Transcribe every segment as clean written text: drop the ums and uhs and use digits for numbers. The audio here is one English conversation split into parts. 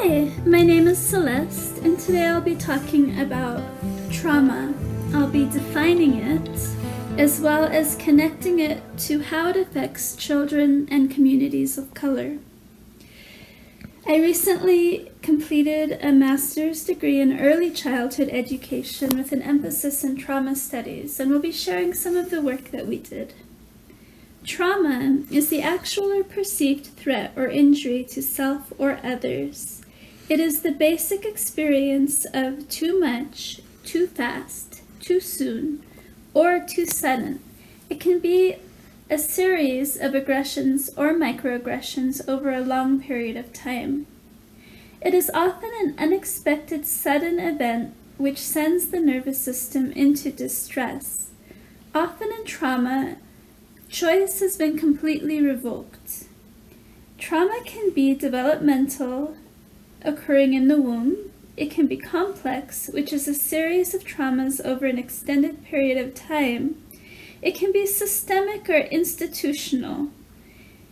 Hi, my name is Celeste, and today I'll be talking about trauma. I'll be defining it, as well as connecting it to how it affects children and communities of color. I recently completed a master's degree in early childhood education with an emphasis in trauma studies, and we'll be sharing some of the work that we did. Trauma is the actual or perceived threat or injury to self or others. It is the basic experience of too much, too fast, too soon, or too sudden. It can be a series of aggressions or microaggressions over a long period of time. It is often an unexpected sudden event which sends the nervous system into distress. Often in trauma, choice has been completely revoked. Trauma can be developmental, occurring in the womb. It can be complex, which is a series of traumas over an extended period of time. It can be systemic or institutional.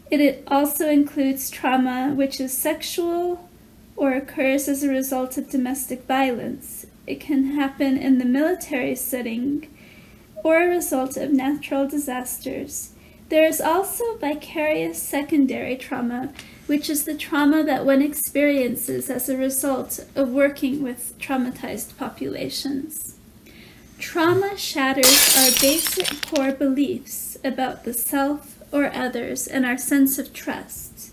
It also includes trauma which is sexual or occurs as a result of domestic violence. It can happen in the military setting or a result of natural disasters. There is also vicarious secondary trauma, which is the trauma that one experiences as a result of working with traumatized populations. Trauma shatters our basic core beliefs about the self or others and our sense of trust.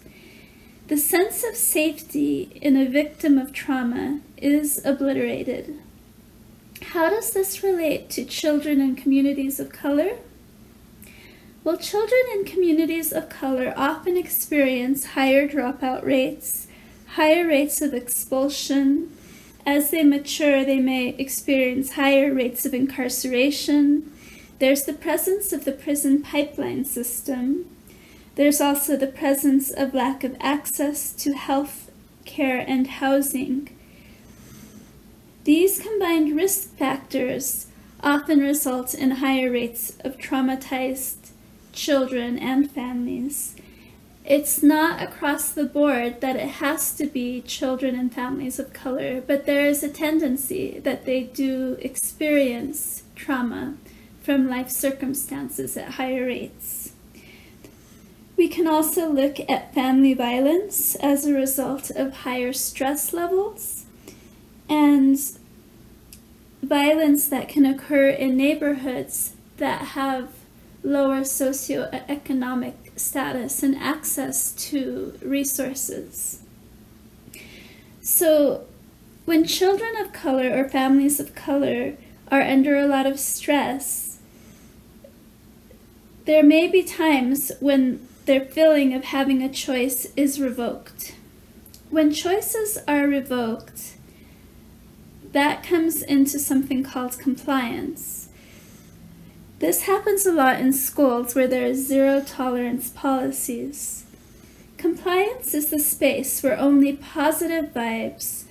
The sense of safety in a victim of trauma is obliterated. How does this relate to children in communities of color? Well, children in communities of color often experience higher dropout rates, higher rates of expulsion. As they mature, they may experience higher rates of incarceration. There's the presence of the prison pipeline system. There's also the presence of lack of access to health care and housing. These combined risk factors often result in higher rates of traumatized children and families. It's not across the board that it has to be children and families of color, but there is a tendency that they do experience trauma from life circumstances at higher rates. We can also look at family violence as a result of higher stress levels and violence that can occur in neighborhoods that have lower socioeconomic status and access to resources. So when children of color or families of color are under a lot of stress, there may be times when their feeling of having a choice is revoked. When choices are revoked, that comes into something called compliance. This happens a lot in schools where there are zero-tolerance policies. Compliance is the space where only positive vibes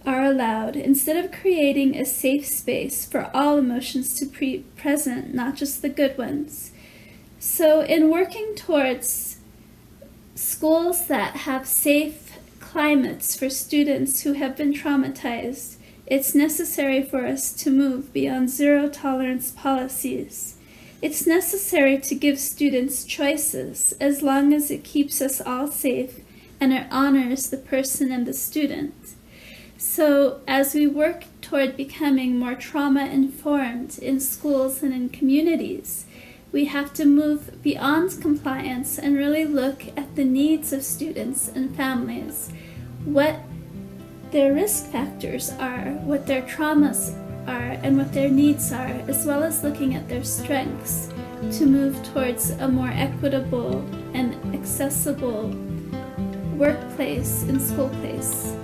are allowed, instead of creating a safe space for all emotions to be present, not just the good ones. So in working towards schools that have safe climates for students who have been traumatized, it's necessary for us to move beyond zero-tolerance policies. It's necessary to give students choices as long as it keeps us all safe and it honors the person and the student. So as we work toward becoming more trauma-informed in schools and in communities, we have to move beyond compliance and really look at the needs of students and families, what their risk factors are, what their traumas are, and what their needs are, as well as looking at their strengths to move towards a more equitable and accessible workplace and school place.